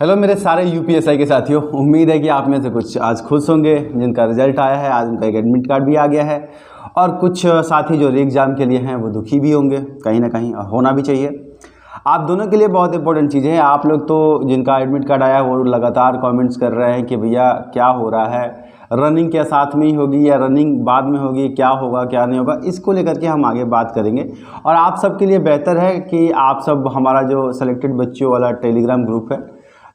Hello मेरे सारे UPSI के साथियों, उम्मीद है कि आप में से कुछ आज खुश होंगे जिनका रिजल्ट आया है। आज उनका एक एडमिट कार्ड भी आ गया है और कुछ साथी जो री एग्ज़ाम के लिए हैं वो दुखी भी होंगे, कहीं ना कहीं होना भी चाहिए। आप दोनों के लिए बहुत इंपॉर्टेंट चीज़ है। आप लोग तो जिनका एडमिट कार्ड आया है वो लगातार कमेंट्स कर रहे हैं कि भैया क्या हो रहा है, रनिंग क्या साथ में ही होगी या रनिंग बाद में होगी, क्या होगा क्या नहीं होगा, इसको लेकर के हम आगे बात करेंगे। और आप सब के लिए बेहतर है कि आप सब हमारा जो सेलेक्टेड बच्चों वाला टेलीग्राम ग्रुप है,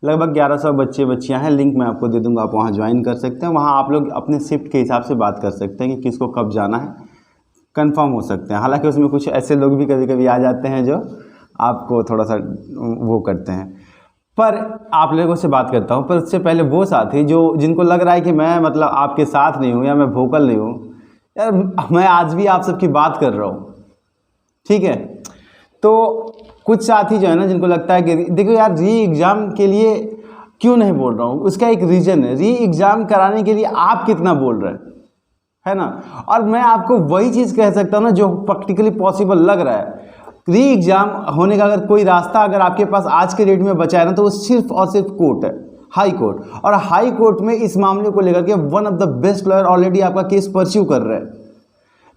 लगभग 1100 बच्चे बच्चियां हैं, लिंक मैं आपको दे दूंगा, आप वहां ज्वाइन कर सकते हैं। वहां आप लोग अपने शिफ्ट के हिसाब से बात कर सकते हैं कि किसको कब जाना है, कंफर्म हो सकते हैं। हालांकि उसमें कुछ ऐसे लोग भी कभी कभी आ जाते हैं जो आपको थोड़ा सा वो करते हैं, पर आप लोगों से बात करता हूं। पर उससे पहले वो साथी जो जिनको लग रहा है कि मैं मतलब आपके साथ नहीं हूँ या मैं वोकल नहीं हूँ, यार मैं आज भी आप सबकी बात कर रहा हूँ, ठीक है। तो कुछ साथी जो है ना, जिनको लगता है कि देखो यार री एग्ज़ाम के लिए क्यों नहीं बोल रहा हूँ, उसका एक रीज़न है। री एग्ज़ाम कराने के लिए आप कितना बोल रहे हैं, है ना। और मैं आपको वही चीज़ कह सकता हूँ ना जो प्रैक्टिकली पॉसिबल लग रहा है। री एग्ज़ाम होने का अगर कोई रास्ता अगर आपके पास आज के डेट में बचा है ना, तो वो सिर्फ और सिर्फ कोर्ट है, हाई कोर्ट। और हाई कोर्ट में इस मामले को लेकर के one of the best lawyer already आपका केस परस्यू कर रहे हैं।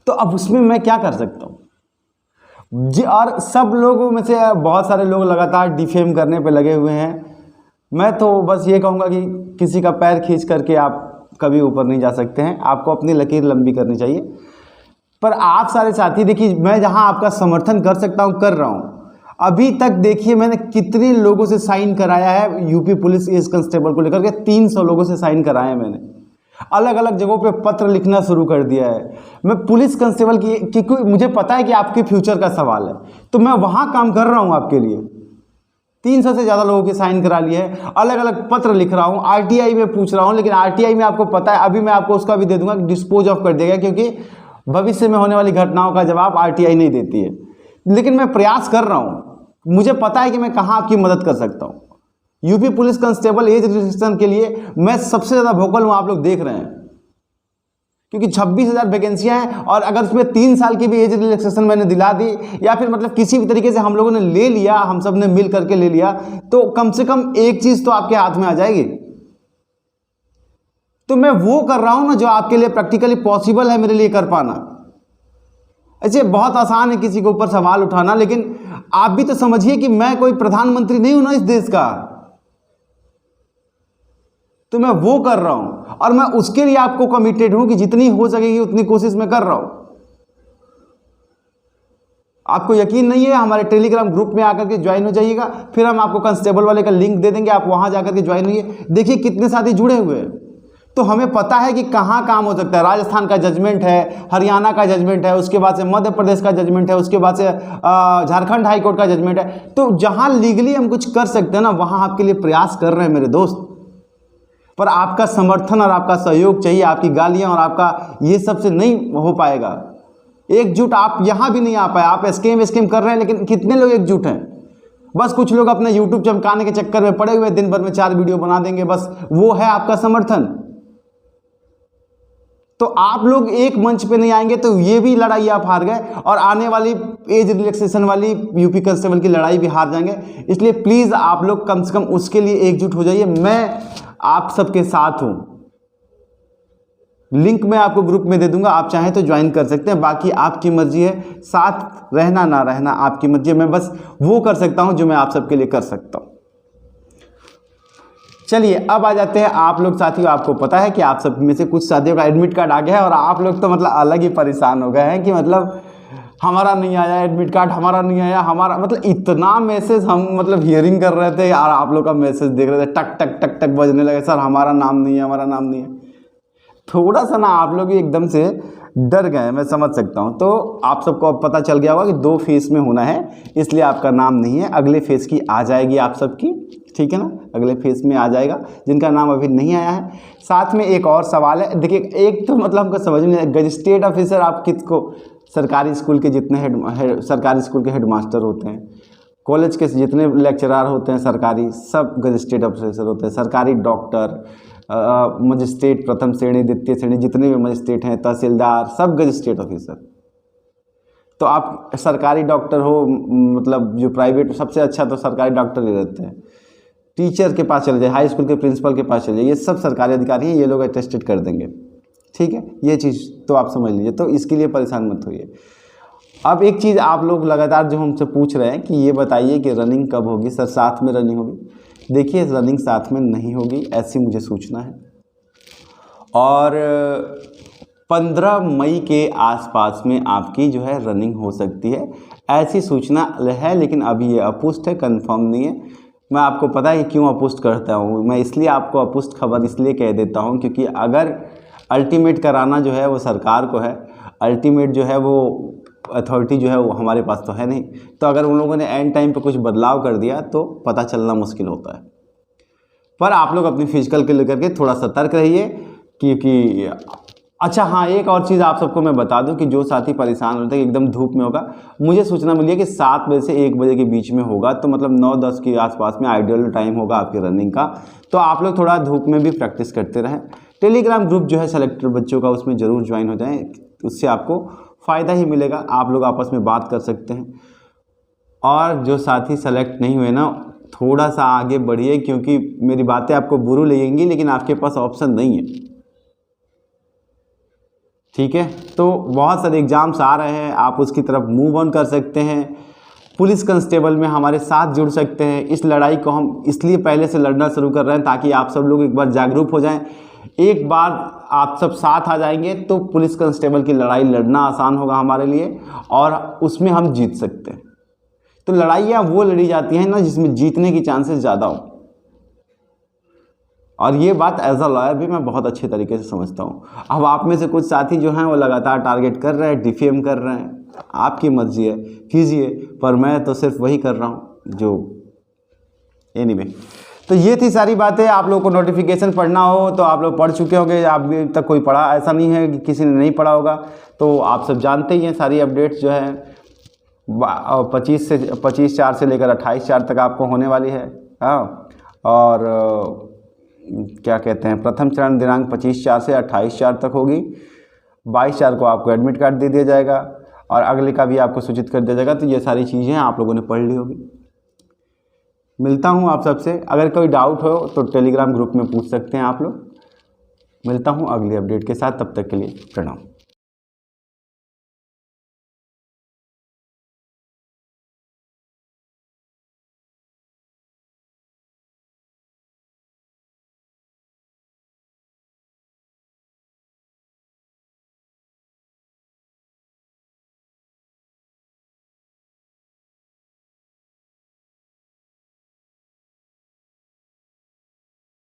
तो अब उसमें मैं क्या कर सकता हूँ जी। और सब लोगों में से बहुत सारे लोग लगातार डिफेम करने पे लगे हुए हैं। मैं तो बस ये कहूँगा कि किसी का पैर खींच करके आप कभी ऊपर नहीं जा सकते हैं, आपको अपनी लकीर लंबी करनी चाहिए। पर आप सारे साथी देखिए, मैं जहाँ आपका समर्थन कर सकता हूँ कर रहा हूँ। अभी तक देखिए मैंने कितने लोगों से साइन कराया है यूपी पुलिस एज कांस्टेबल को लेकर के, 300 लोगों से साइन कराए हैं मैंने। अलग अलग जगहों पे पत्र लिखना शुरू कर दिया है मैं पुलिस कांस्टेबल की, क्योंकि मुझे पता है कि आपके फ्यूचर का सवाल है, तो मैं वहां काम कर रहा हूं आपके लिए। 300 से ज़्यादा लोगों के साइन करा लिए हैं, अलग अलग पत्र लिख रहा हूं, आरटीआई में पूछ रहा हूं। लेकिन आरटीआई में आपको पता है, अभी मैं आपको उसका भी दे दूंगा, डिस्पोज ऑफ कर देगा, क्योंकि भविष्य में होने वाली घटनाओं का जवाब आरटीआई नहीं देती है। लेकिन मैं प्रयास कर रहा हूं, मुझे पता है कि मैं कहाँ आपकी मदद कर सकता हूँ। UP police constable age relaxation के लिए मैं सबसे ज़्यादा वोकल हूँ, आप लोग देख रहे हैं, क्योंकि 26,000 वैकेंसियां हैं। और अगर उसमें 3 साल की भी एज रिलैक्सेशन मैंने दिला दी, या फिर मतलब किसी भी तरीके से हम लोगों ने ले लिया, हम सब ने मिल करके ले लिया, तो कम से कम एक चीज़ तो आपके हाथ में आ जाएगी। तो मैं वो कर रहा हूँ ना जो आपके लिए प्रैक्टिकली पॉसिबल है मेरे लिए कर पाना। ऐसे बहुत आसान है किसी के ऊपर सवाल उठाना, लेकिन आप भी तो समझिए कि मैं कोई प्रधानमंत्री नहीं हूं ना इस देश का। तो मैं वो कर रहा हूं और मैं उसके लिए आपको कमिटेड हूं कि जितनी हो सकेगी उतनी कोशिश मैं कर रहा हूं। आपको यकीन नहीं है, हमारे टेलीग्राम ग्रुप में आकर के ज्वाइन हो जाइएगा, फिर हम आपको कांस्टेबल वाले का लिंक दे देंगे, आप वहां जाकर के ज्वाइन होइए। देखिए कितने साथी जुड़े हुए हैं। तो हमें पता है कि कहाँ काम हो सकता है। राजस्थान का जजमेंट है, हरियाणा का जजमेंट है, उसके बाद से मध्य प्रदेश का जजमेंट है, उसके बाद से झारखंड हाई कोर्ट का जजमेंट है। तो जहां लीगली हम कुछ कर सकते हैं ना, वहां आपके लिए प्रयास कर रहे हैं मेरे दोस्त। पर आपका समर्थन और आपका सहयोग चाहिए, आपकी गालियां और आपका ये सबसे नहीं हो पाएगा। एकजुट आप यहां भी नहीं आ पाए, आप स्केम कर रहे हैं, लेकिन कितने लोग एकजुट हैं? बस कुछ लोग अपने यूट्यूब चमकाने के चक्कर में पड़े हुए, दिन भर में 4 वीडियो बना देंगे, बस वो है आपका समर्थन। तो आप लोग एक मंच पे नहीं आएंगे तो ये भी लड़ाई आप हार गए, और आने वाली एज रिलैक्सेशन वाली यूपी कांस्टेबल की लड़ाई भी हार जाएंगे। इसलिए प्लीज आप लोग कम से कम उसके लिए एकजुट हो जाइए। मैं आप सबके साथ हूं। लिंक मैं आपको ग्रुप में दे दूंगा, आप चाहें तो ज्वाइन कर सकते हैं, बाकी आपकी मर्जी है, साथ रहना ना रहना आपकी मर्जी है। मैं बस वो कर सकता हूं जो मैं आप सबके लिए कर सकता हूं। चलिए अब आ जाते हैं आप लोग साथियों। आपको पता है कि आप सब में से कुछ साथियों का एडमिट कार्ड आ गया है, और आप लोग तो मतलब अलग ही परेशान हो गए हैं कि मतलब हमारा नहीं आया एडमिट कार्ड, हमारा नहीं आया, हमारा मतलब इतना मैसेज हम मतलब हियरिंग कर रहे थे यार, आप लोग का मैसेज देख रहे थे, टक टक टक टक बजने लगे, सर हमारा नाम नहीं है, हमारा नाम नहीं है। थोड़ा सा ना आप लोग एकदम से डर गए, मैं समझ सकता हूं। तो आप सबको अब पता चल गया होगा कि 2 फेज में होना है, इसलिए आपका नाम नहीं है। अगले फेज की आ जाएगी आप सबकी, ठीक है ना, अगले फेज में आ जाएगा जिनका नाम अभी नहीं आया है। साथ में एक और सवाल है, देखिए एक तो मतलब हमको समझ में नहीं, गजिस्ट्रेट ऑफिसर आप किसको, सरकारी स्कूल के जितने सरकारी स्कूल के हेडमास्टर होते हैं, कॉलेज के जितने लेक्चरार होते हैं सरकारी, सब गजिस्ट्रेट ऑफिसर होते हैं। सरकारी डॉक्टर, मजिस्ट्रेट प्रथम श्रेणी द्वितीय श्रेणी, जितने भी मजिस्ट्रेट हैं, तहसीलदार, सब गजिस्ट्रेट ऑफिसर। तो आप सरकारी डॉक्टर हो, मतलब जो प्राइवेट सबसे अच्छा तो सरकारी डॉक्टर ही रहते हैं, टीचर के पास चले जाए, हाई स्कूल के प्रिंसिपल के पास चले जाए, ये सब सरकारी अधिकारी हैं, ये लोग अटेस्टेड कर देंगे। ठीक है, ये चीज़ तो आप समझ लीजिए, तो इसके लिए परेशान मत होइए। अब एक चीज़ आप लोग लगातार जो हमसे पूछ रहे हैं कि ये बताइए कि रनिंग कब होगी सर, साथ में रनिंग होगी। देखिए रनिंग साथ में नहीं होगी, ऐसी मुझे सूचना है, और 15 मई के आसपास में आपकी जो है रनिंग हो सकती है, ऐसी सूचना है, लेकिन अभी ये अपुष्ट है, कंफर्म नहीं है। मैं आपको पता है क्यों अपुष्ट करता हूँ, मैं इसलिए आपको अपुष्ट खबर इसलिए कह देता हूँ क्योंकि अगर अल्टीमेट कराना जो है वो सरकार को है, अल्टीमेट जो है वो अथॉरिटी जो है वो हमारे पास तो है नहीं, तो अगर उन लोगों ने एंड टाइम पे कुछ बदलाव कर दिया तो पता चलना मुश्किल होता है। पर आप लोग अपनी फिजिकल के लेकर के थोड़ा सतर्क रहिए, क्योंकि अच्छा हाँ, एक और चीज़ आप सबको मैं बता दूं कि जो साथी परेशान होते हैं एकदम धूप में होगा, मुझे सूचना मिली है कि 7 बजे से 1 बजे के बीच में होगा, तो मतलब 9-10 के आसपास में आइडियल टाइम होगा आपकी रनिंग का। तो आप लोग थोड़ा धूप में भी प्रैक्टिस करते रहें। टेलीग्राम ग्रुप जो है सेलेक्टेड बच्चों का, उसमें ज़रूर ज्वाइन हो जाएँ, उससे आपको फ़ायदा ही मिलेगा, आप लोग आपस में बात कर सकते हैं। और जो साथी सेलेक्ट नहीं हुए ना, थोड़ा सा आगे बढ़िए, क्योंकि मेरी बातें आपको बुरी लगेंगी लेकिन आपके पास ऑप्शन नहीं है। ठीक है, तो बहुत सारे एग्ज़ाम्स आ रहे हैं, आप उसकी तरफ मूव ऑन कर सकते हैं। पुलिस कांस्टेबल में हमारे साथ जुड़ सकते हैं। इस लड़ाई को हम इसलिए पहले से लड़ना शुरू कर रहे हैं ताकि आप सब लोग एक बार जागरूक हो जाएं। एक बार आप सब साथ आ जाएंगे तो पुलिस कांस्टेबल की लड़ाई लड़ना आसान होगा हमारे लिए, और उसमें हम जीत सकते हैं। तो लड़ाइयाँ वो लड़ी जाती हैं ना जिसमें जीतने की चांसेस ज़्यादा हो, और ये बात एज अ लॉयर भी मैं बहुत अच्छे तरीके से समझता हूँ। अब आप में से कुछ साथी जो हैं वो लगातार टारगेट कर रहे हैं, डिफेम कर रहे हैं, आपकी मर्जी है, कीजिए, पर मैं तो सिर्फ वही कर रहा हूँ जो एनीवे। तो ये थी सारी बातें। आप लोगों को नोटिफिकेशन पढ़ना हो तो आप लोग पढ़ चुके होंगे, अभी तक कोई पढ़ा ऐसा नहीं है कि किसी ने नहीं पढ़ा होगा, तो आप सब जानते ही हैं सारी अपडेट्स जो है 25/4 से लेकर 28/4 तक आपको होने वाली है। हाँ, और क्या कहते हैं, प्रथम चरण दिनांक 25/4 से 28/4 तक होगी। 22/4 को आपको एडमिट कार्ड दे दिया जाएगा और अगले का भी आपको सूचित कर दिया जाएगा। तो ये सारी चीज़ें आप लोगों ने पढ़ ली होगी। मिलता हूँ आप सबसे, अगर कोई डाउट हो तो टेलीग्राम ग्रुप में पूछ सकते हैं आप लोग। मिलता हूँ अगली अपडेट के साथ, तब तक के लिए प्रणाम।